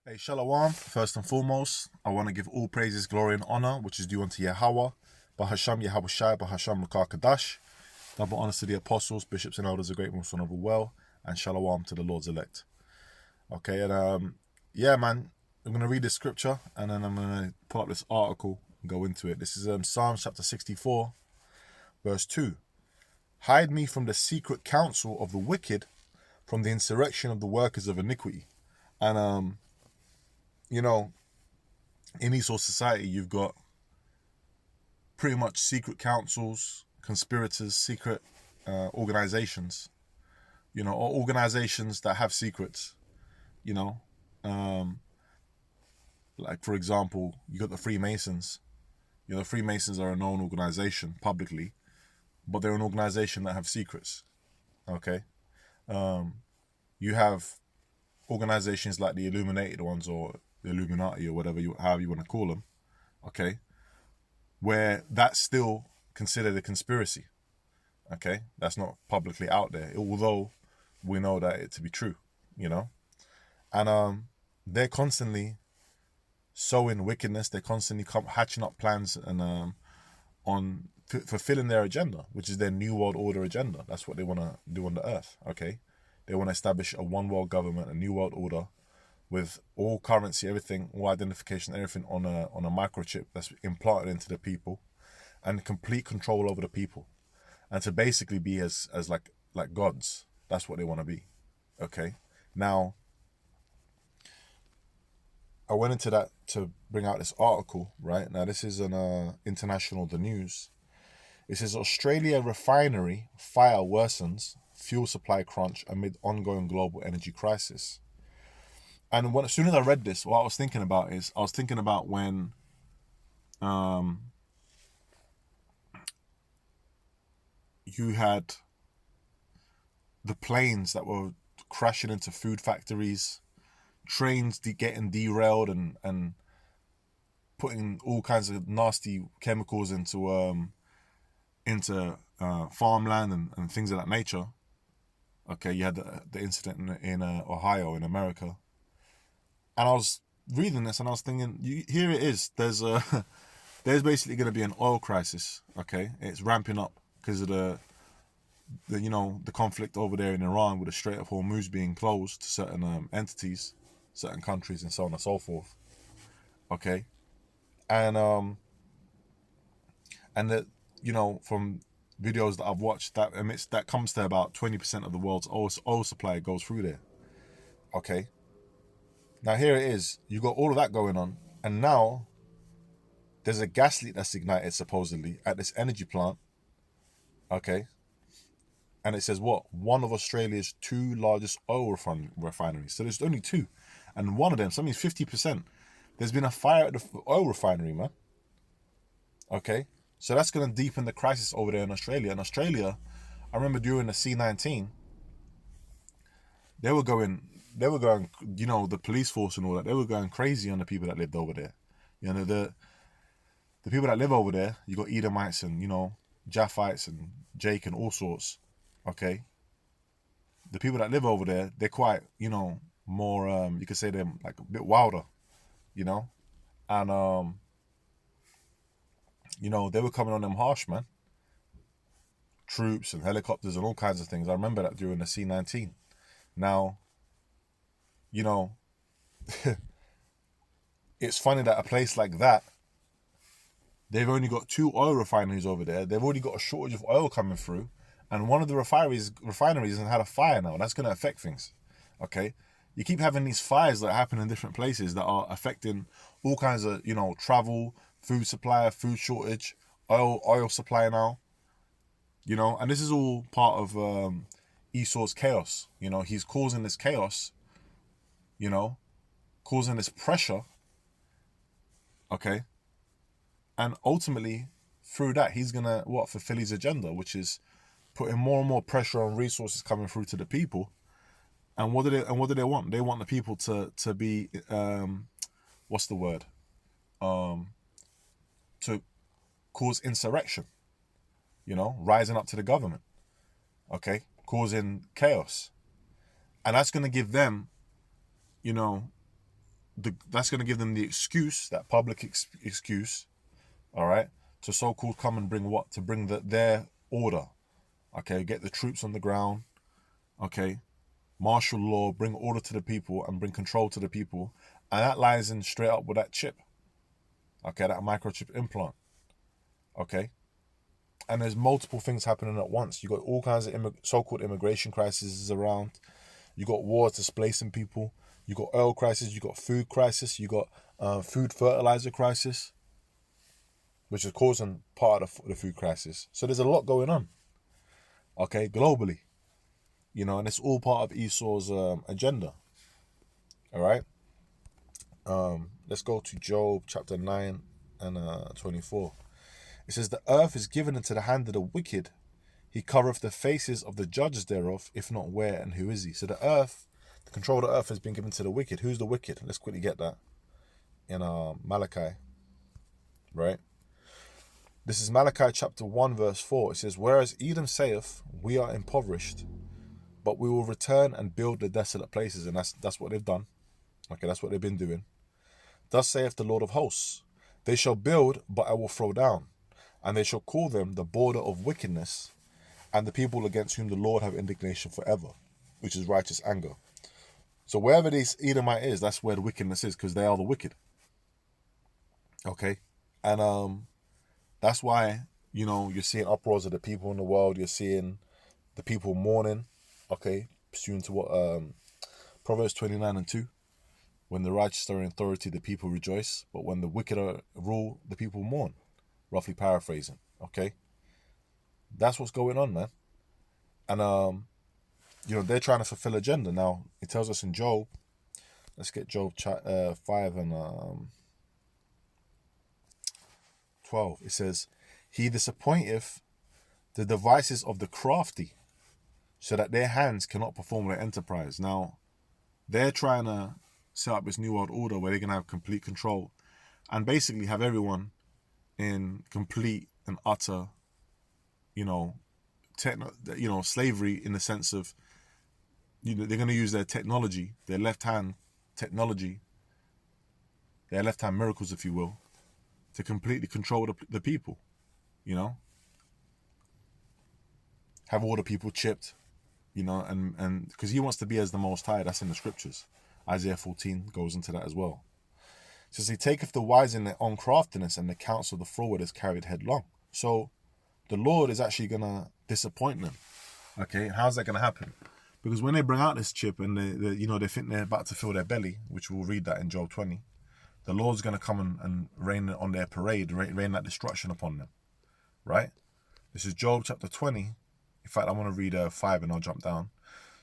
Hey, Shalom. First and foremost, I want to give all praises, glory, and honor, which is due unto Yahweh, Bahasham Yahweh Shai, Bahasham Makar Kadash. Double honors to the apostles, bishops, and elders, a great most honorable well, and Shalom to the Lord's elect. Okay, and yeah, man, I'm going to read this scripture, and then I'm going to pull up this article and go into it. This is Psalms chapter 64, verse 2. Hide me from the secret counsel of the wicked, from the insurrection of the workers of iniquity. And, you know, in Esau society, you've got pretty much secret councils, conspirators, secret organizations, or organizations that have secrets, you know. Like, for example, you got the Freemasons. The Freemasons are a known organization publicly, but they're an organization that have secrets, okay? You have organizations like the Illuminated ones, or the Illuminati, or however you want to call them, okay, where that's still considered a conspiracy, okay? That's not publicly out there, although we know that it to be true, and they're constantly sowing wickedness. They're constantly hatching up plans and on fulfilling their agenda, which is their New World Order agenda. That's what they want to do on the earth, okay? They want to establish a one world government, a New World Order, with all currency, everything, all identification, everything on a microchip that's implanted into the people, and complete control over the people, and to basically be as like gods. That's what they want to be, okay? Now, I went into that to bring out this article, right? Now, this is an international, the news. It says Australia refinery fire worsens fuel supply crunch amid ongoing global energy crisis. And as soon as I read this, what I was thinking about when you had the planes that were crashing into food factories, trains getting derailed and putting all kinds of nasty chemicals into farmland and things of that nature. Okay, you had the incident in Ohio, in America. And I was reading this and I was thinking, here it is. There's basically going to be an oil crisis. Okay, it's ramping up because of the conflict over there in Iran, with the Strait of Hormuz being closed to certain entities, certain countries, and so on and so forth. Okay, and that from videos that I've watched, that comes to about 20% of the world's oil supply goes through there. Okay. Now here it is. You got all of that going on, and now there's a gas leak that's ignited supposedly at this energy plant. Okay. And it says what? One of Australia's two largest oil refineries. So there's only two, and one of them, so that means 50%. There's been a fire at the oil refinery, man. Okay. So that's going to deepen the crisis over there in Australia. And Australia, I remember during the C-19, they were going, the police force and all that, they were going crazy on the people that lived over there. The people that live over there, you got Edomites and, Japhites and Jake and all sorts, okay? The people that live over there, they're quite, more, you could say they're like a bit wilder, and, they were coming on them harsh, man. Troops and helicopters and all kinds of things. I remember that during the C-19. Now, it's funny that a place like that, they've only got two oil refineries over there. They've already got a shortage of oil coming through, and one of the refineries has had a fire now. That's going to affect things, okay? You keep having these fires that happen in different places that are affecting all kinds of, travel, food supply, food shortage, oil supply now, and this is all part of Esau's chaos. He's causing this chaos, causing this pressure, okay? And ultimately, through that, he's going to, fulfill his agenda, which is putting more and more pressure on resources coming through to the people. And what do they want? They want the people to be, what's the word? To cause insurrection, rising up to the government, okay? Causing chaos. And that's going to give them, that's going to give them the excuse, that public excuse, all right, to so-called come and bring what? To bring their order, okay, get the troops on the ground, okay, martial law, bring order to the people and bring control to the people. And that lies in straight up with that chip, okay, that microchip implant, okay. And there's multiple things happening at once. You got all kinds of so-called immigration crises around. You got wars displacing people. You got oil crisis. You got food crisis. You got food fertilizer crisis, which is causing part of the food crisis. So there's a lot going on, okay, globally, and it's all part of Esau's agenda. All right. Let's go to Job chapter 9 and 24. It says, the earth is given into the hand of the wicked. He covereth the faces of the judges thereof, if not where and who is he? So the earth, the control of the earth has been given to the wicked. Who's the wicked? Let's quickly get that in Malachi, right? This is Malachi chapter 1 verse 4. It says, whereas Edom saith, we are impoverished, but we will return and build the desolate places. And that's what they've done. Okay, that's what they've been doing. Thus saith the Lord of hosts, they shall build, but I will throw down, and they shall call them the border of wickedness, and the people against whom the Lord have indignation forever, which is righteous anger. So wherever this Edomite is, that's where the wickedness is, because they are the wicked. Okay? And that's why, you're seeing uproars of the people in the world. You're seeing the people mourning, okay, pursuant to what Proverbs 29:2. When the righteous are in authority, the people rejoice, but when the wicked rule, the people mourn. Roughly paraphrasing, okay? That's what's going on, man. And they're trying to fulfill agenda. Now, it tells us in Job, let's get Job 5 and 12. It says, he disappointeth the devices of the crafty, so that their hands cannot perform their enterprise. Now, they're trying to set up this new world order where they're going to have complete control and basically have everyone in complete and utter, slavery, in the sense of, they're going to use their technology, their left-hand technology, their left-hand miracles, if you will, to completely control the people, have all the people chipped, and because he wants to be as the Most High. That's in the scriptures. Isaiah 14 goes into that as well. It says, he taketh the wise in their own craftiness, and the counsel of the froward is carried headlong. So the Lord is actually going to disappoint them. Okay, how's that going to happen? Because when they bring out this chip and they think they're about to fill their belly, which we'll read that in Job 20, the Lord's going to come and rain on their parade, rain that destruction upon them, right? This is Job chapter 20. In fact, I want to read 5 and I'll jump down.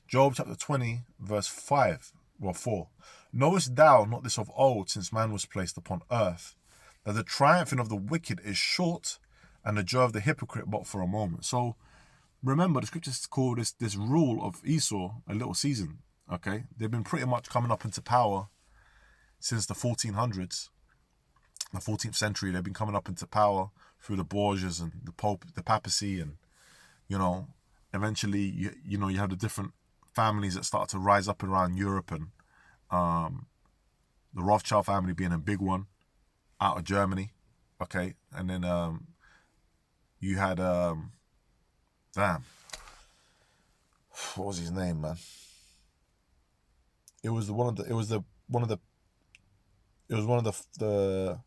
Job chapter 20, verse 5. 4. Knowest thou not this of old, since man was placed upon earth, that the triumphing of the wicked is short, and the joy of the hypocrite but for a moment? So remember, the scriptures call this rule of Esau a little season. Okay, they've been pretty much coming up into power since the 1400s, the 14th century. They've been coming up into power through the Borgias and the Pope, the papacy, and eventually you have the different families that start to rise up around Europe, and the Rothschild family being a big one out of Germany, okay, and then you had what was his name, man? It was one of the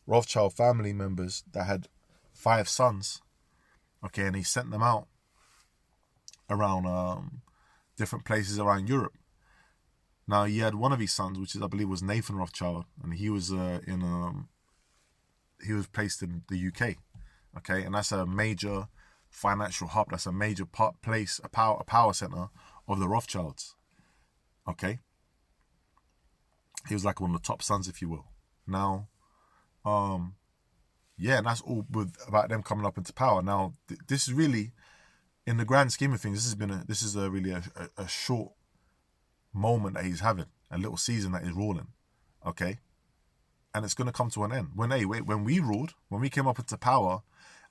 Rothschild family members that had 5 sons, okay, and he sent them out around different places around Europe. Now, he had one of his sons, which I believe was Nathan Rothschild, and he was placed in the UK, okay, and that's a major financial hub. That's a major place, a power center of the Rothschilds, okay. He was like one of the top sons, if you will. Now, and that's all about them coming up into power. Now, this is really, in the grand scheme of things, this is really a short moment that he's having, a little season that he's ruling, okay? And it's going to come to an end. When we ruled, when we came up into power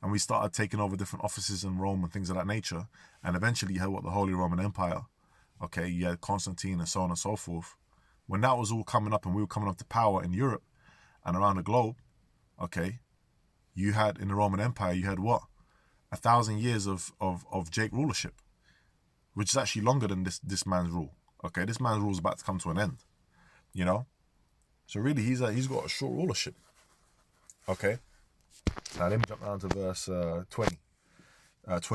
and we started taking over different offices in Rome and things of that nature, and eventually you had the Holy Roman Empire, okay? You had Constantine and so on and so forth, when that was all coming up and we were coming up to power in Europe and around the globe, okay, you had in the Roman Empire, you had what? 1,000 years of Jake rulership, which is actually longer than this man's rule. Okay, this man's rule is about to come to an end, you know? So really, he's got a short rulership. Okay, now let me jump down to verse 20. Let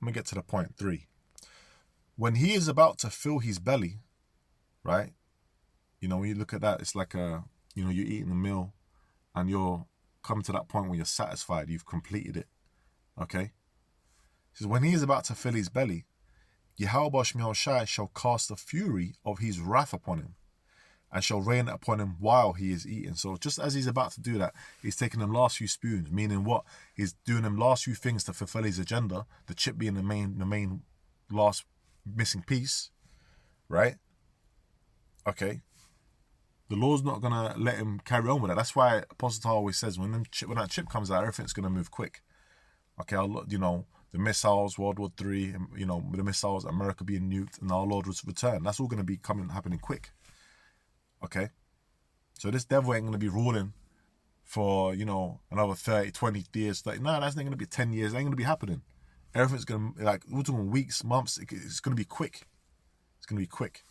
me get to the point 3. When he is about to fill his belly, right? You know, when you look at that, it's like you're eating a meal and you're coming to that point where you're satisfied, you've completed it. Okay? He says, when he is about to fill his belly, Yahweh Shai shall cast the fury of his wrath upon him, and shall rain upon him while he is eating. So just as he's about to do that, he's taking them last few spoons, meaning what? He's doing them last few things to fulfill his agenda, the chip being the main last missing piece, right? Okay. The Lord's not going to let him carry on with that. That's why Apostle Paul always says when that chip comes out, everything's going to move quick. Okay, the missiles, World War III, the missiles, America being nuked, and our Lord will return. That's all going to be happening quick. Okay? So this devil ain't going to be ruling for, another 30, 20 years. No, that's not going to be 10 years. It ain't going to be happening. Everything's going to, we're talking weeks, months. It's going to be quick. It's going to be quick.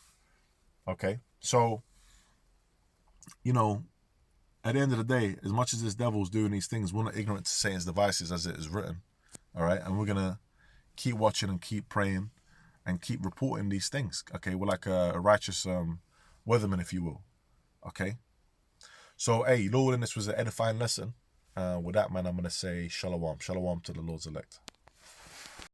Okay? So, at the end of the day, as much as this devil's doing these things, we're not ignorant to Satan's devices as it is written. All right? And we're going to keep watching and keep praying and keep reporting these things. Okay? We're like a righteous weatherman, if you will. Okay? So, hey, Lord, and this was an edifying lesson. With that, man, I'm going to say shalom. Shalom to the Lord's elect.